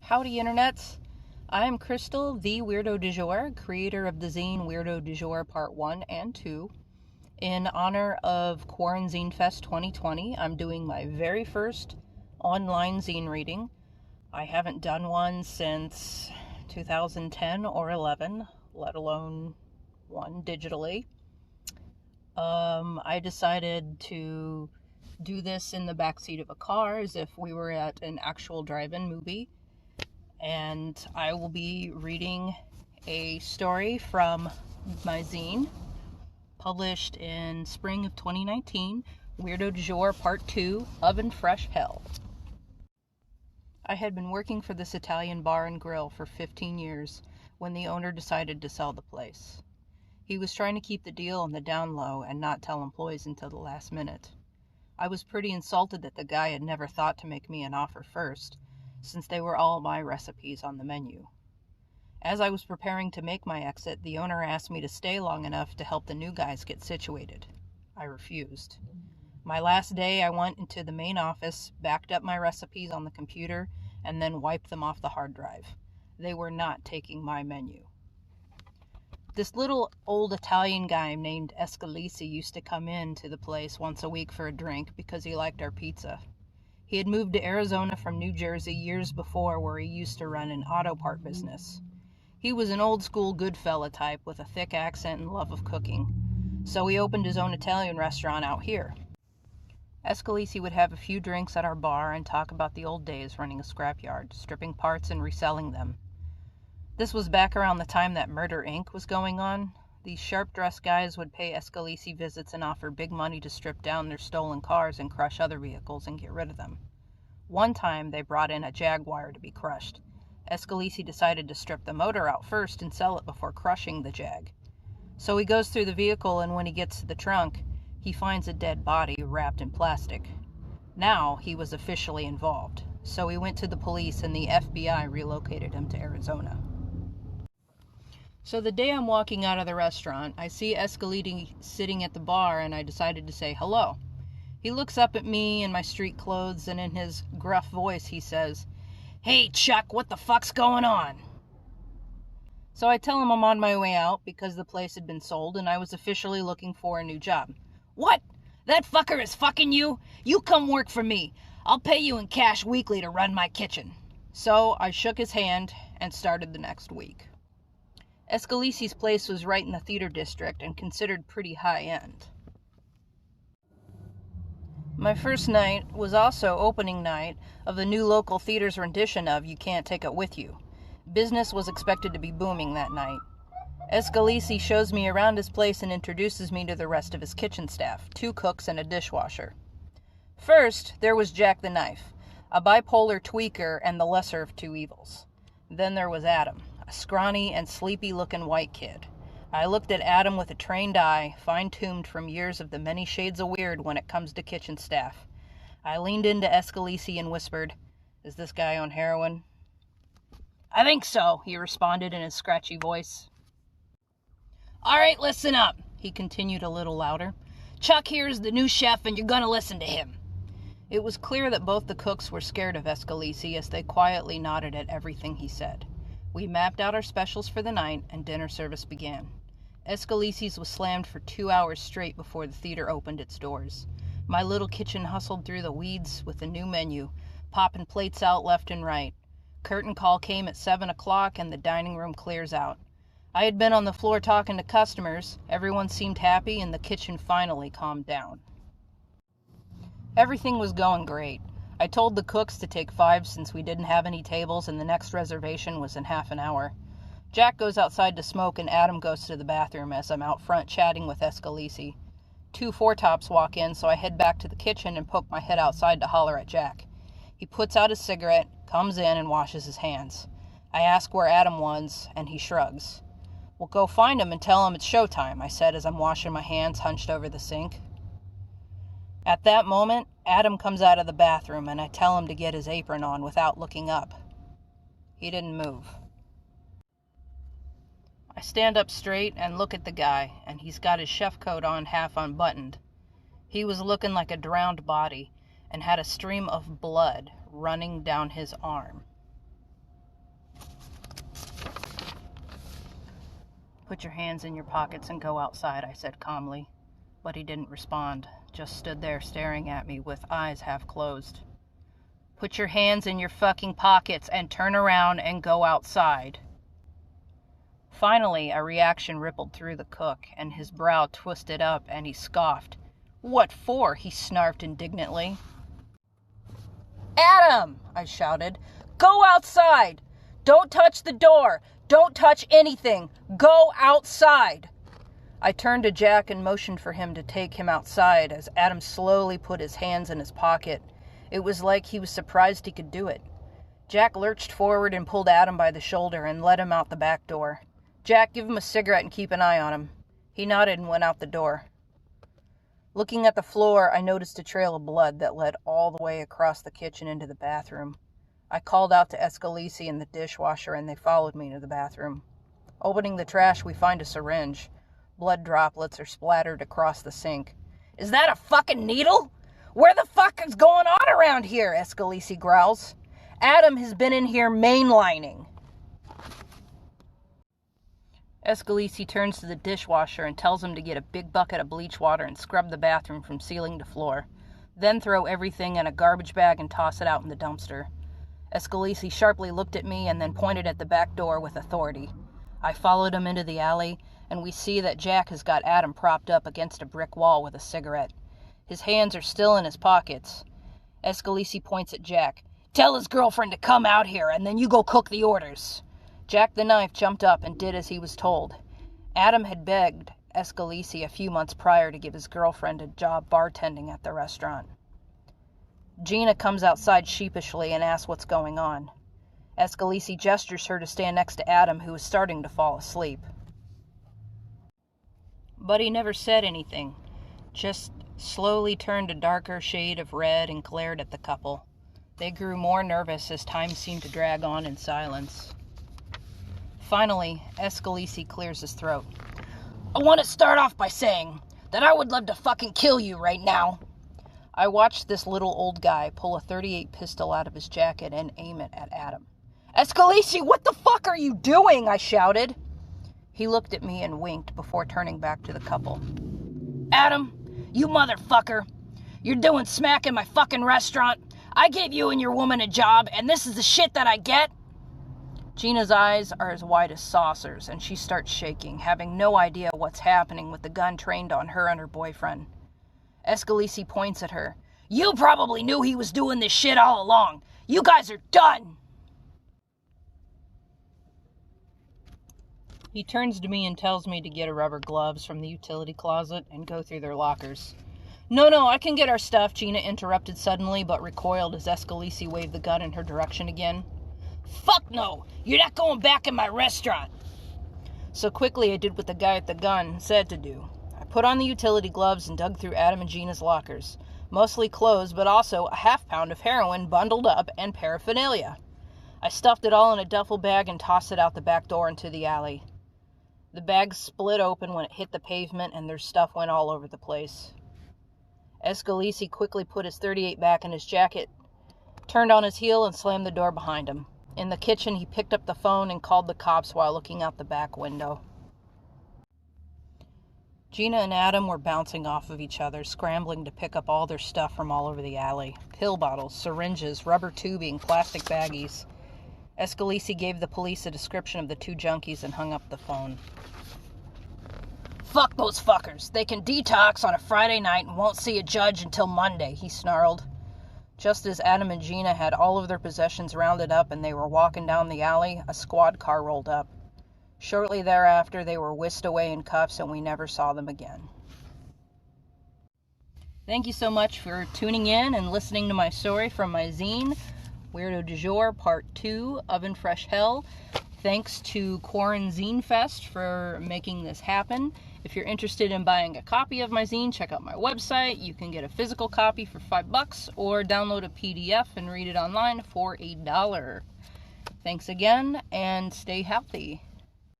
Howdy, internets. I am Crystal, the Weirdo du Jour, creator of the Zine Weirdo du Jour Part 1 and 2. In honor of Quaranzinefest 2020, I'm doing my very first online zine reading. I haven't done one since 2010 or 11, let alone one digitally. I decided to do this in the backseat of a car as if we were at an actual drive-in movie. And I will be reading a story from my zine, published in spring of 2019, Weirdo du Jour Part 2, Oven Fresh Hell. I had been working for this Italian bar and grill for 15 years when the owner decided to sell the place. He was trying to keep the deal on the down low and not tell employees until the last minute. I was pretty insulted that the guy had never thought to make me an offer first, since they were all my recipes on the menu. As I was preparing to make my exit, the owner asked me to stay long enough to help the new guys get situated. I refused. My last day, I went into the main office, backed up my recipes on the computer, and then wiped them off the hard drive. They were not taking my menu. This little old Italian guy named Escalisi used to come in to the place once a week for a drink because he liked our pizza. He had moved to Arizona from New Jersey years before, where he used to run an auto part business. He was an old school good fella type with a thick accent and love of cooking, so he opened his own Italian restaurant out here. Escalisi would have a few drinks at our bar and talk about the old days running a scrapyard, stripping parts and reselling them. This was back around the time that Murder Inc. was going on. These sharp-dressed guys would pay Escalisi visits and offer big money to strip down their stolen cars and crush other vehicles and get rid of them. One time, they brought in a Jaguar to be crushed. Escalisi decided to strip the motor out first and sell it before crushing the Jag. So he goes through the vehicle, and when he gets to the trunk, he finds a dead body wrapped in plastic. Now, he was officially involved, so he went to the police and the FBI relocated him to Arizona. So the day I'm walking out of the restaurant, I see Escalisi sitting at the bar, and I decided to say hello. He looks up at me in my street clothes, and in his gruff voice he says, "Hey Chuck, what the fuck's going on?" So I tell him I'm on my way out because the place had been sold and I was officially looking for a new job. "What? That fucker is fucking you? You come work for me. I'll pay you in cash weekly to run my kitchen." So I shook his hand and started the next week. Escalisi's place was right in the theater district and considered pretty high-end. My first night was also opening night of the new local theater's rendition of You Can't Take It With You. Business was expected to be booming that night. Escalisi shows me around his place and introduces me to the rest of his kitchen staff, 2 cooks and a dishwasher. First, there was Jack the Knife, a bipolar tweaker and the lesser of 2 evils. Then there was Adam, a scrawny and sleepy-looking white kid. I looked at Adam with a trained eye, fine-tuned from years of the many shades of weird when it comes to kitchen staff. I leaned into Escalisi and whispered, "Is this guy on heroin?" "I think so," he responded in his scratchy voice. "All right, listen up," he continued a little louder. "Chuck here is the new chef, and you're gonna listen to him." It was clear that both the cooks were scared of Escalisi as they quietly nodded at everything he said. We mapped out our specials for the night, and dinner service began. Escalisi's was slammed for 2 hours straight before the theater opened its doors. My little kitchen hustled through the weeds with the new menu, popping plates out left and right. Curtain call came at 7 o'clock, and the dining room clears out. I had been on the floor talking to customers. Everyone seemed happy, and the kitchen finally calmed down. Everything was going great. I told the cooks to take 5 since we didn't have any tables and the next reservation was in half an hour. Jack goes outside to smoke and Adam goes to the bathroom as I'm out front chatting with Escalisi. 2 four-tops walk in, so I head back to the kitchen and poke my head outside to holler at Jack. He puts out his cigarette, comes in, and washes his hands. I ask where Adam was, and he shrugs. "Well, go find him and tell him it's showtime," I said as I'm washing my hands hunched over the sink. At that moment, Adam comes out of the bathroom and I tell him to get his apron on without looking up. He didn't move. I stand up straight and look at the guy, and he's got his chef coat on half unbuttoned. He was looking like a drowned body and had a stream of blood running down his arm. "Put your hands in your pockets and go outside," I said calmly. But he didn't respond, just stood there staring at me with eyes half closed. "Put your hands in your fucking pockets and turn around and go outside." Finally, a reaction rippled through the cook, and his brow twisted up and he scoffed. "What for?" he snarfed indignantly. "Adam!" I shouted. "Go outside! Don't touch the door! Don't touch anything! Go outside!" I turned to Jack and motioned for him to take him outside as Adam slowly put his hands in his pocket. It was like he was surprised he could do it. Jack lurched forward and pulled Adam by the shoulder and led him out the back door. "Jack, give him a cigarette and keep an eye on him." He nodded and went out the door. Looking at the floor, I noticed a trail of blood that led all the way across the kitchen into the bathroom. I called out to Escalisi and the dishwasher, and they followed me to the bathroom. Opening the trash, we find a syringe. Blood droplets are splattered across the sink. "Is that a fucking needle? Where the fuck is going on around here?" Escalisi growls. "Adam has been in here mainlining." Escalisi turns to the dishwasher and tells him to get a big bucket of bleach water and scrub the bathroom from ceiling to floor. Then throw everything in a garbage bag and toss it out in the dumpster. Escalisi sharply looked at me and then pointed at the back door with authority. I followed him into the alley, and we see that Jack has got Adam propped up against a brick wall with a cigarette. His hands are still in his pockets. Escalisi points at Jack. "Tell his girlfriend to come out here, and then you go cook the orders." Jack the Knife jumped up and did as he was told. Adam had begged Escalisi a few months prior to give his girlfriend a job bartending at the restaurant. Gina comes outside sheepishly and asks what's going on. Escalisi gestures her to stand next to Adam, who is starting to fall asleep. But he never said anything, just slowly turned a darker shade of red and glared at the couple. They grew more nervous as time seemed to drag on in silence. Finally, Escalisi clears his throat. "I want to start off by saying that I would love to fucking kill you right now." I watched this little old guy pull a .38 pistol out of his jacket and aim it at Adam. "Escalisi, what the fuck are you doing?" I shouted. He looked at me and winked before turning back to the couple. "Adam, you motherfucker. You're doing smack in my fucking restaurant. I gave you and your woman a job, and this is the shit that I get?" Gina's eyes are as wide as saucers, and she starts shaking, having no idea what's happening with the gun trained on her and her boyfriend. Escalisi points at her. "You probably knew he was doing this shit all along. You guys are done." He turns to me and tells me to get her rubber gloves from the utility closet and go through their lockers. No, I can get our stuff," Gina interrupted suddenly, but recoiled as Escalisi waved the gun in her direction again. "Fuck no! You're not going back in my restaurant!" So quickly I did what the guy with the gun said to do. I put on the utility gloves and dug through Adam and Gina's lockers. Mostly clothes, but also a half-pound of heroin bundled up and paraphernalia. I stuffed it all in a duffel bag and tossed it out the back door into the alley. The bag split open when it hit the pavement, and their stuff went all over the place. Escalisi quickly put his .38 back in his jacket, turned on his heel, and slammed the door behind him. In the kitchen, he picked up the phone and called the cops while looking out the back window. Gina and Adam were bouncing off of each other, scrambling to pick up all their stuff from all over the alley. Pill bottles, syringes, rubber tubing, plastic baggies. Escalisi gave the police a description of the two junkies and hung up the phone. "Fuck those fuckers. They can detox on a Friday night and won't see a judge until Monday," he snarled. Just as Adam and Gina had all of their possessions rounded up and they were walking down the alley, a squad car rolled up. Shortly thereafter, they were whisked away in cuffs and we never saw them again. Thank you so much for tuning in and listening to my story from my zine, Weirdo du Jour, Part 2, Oven Fresh Hell. Thanks to Quaranzinefest for making this happen. If you're interested in buying a copy of my zine, check out my website. You can get a physical copy for $5 or download a PDF and read it online for $1. Thanks again, and stay healthy.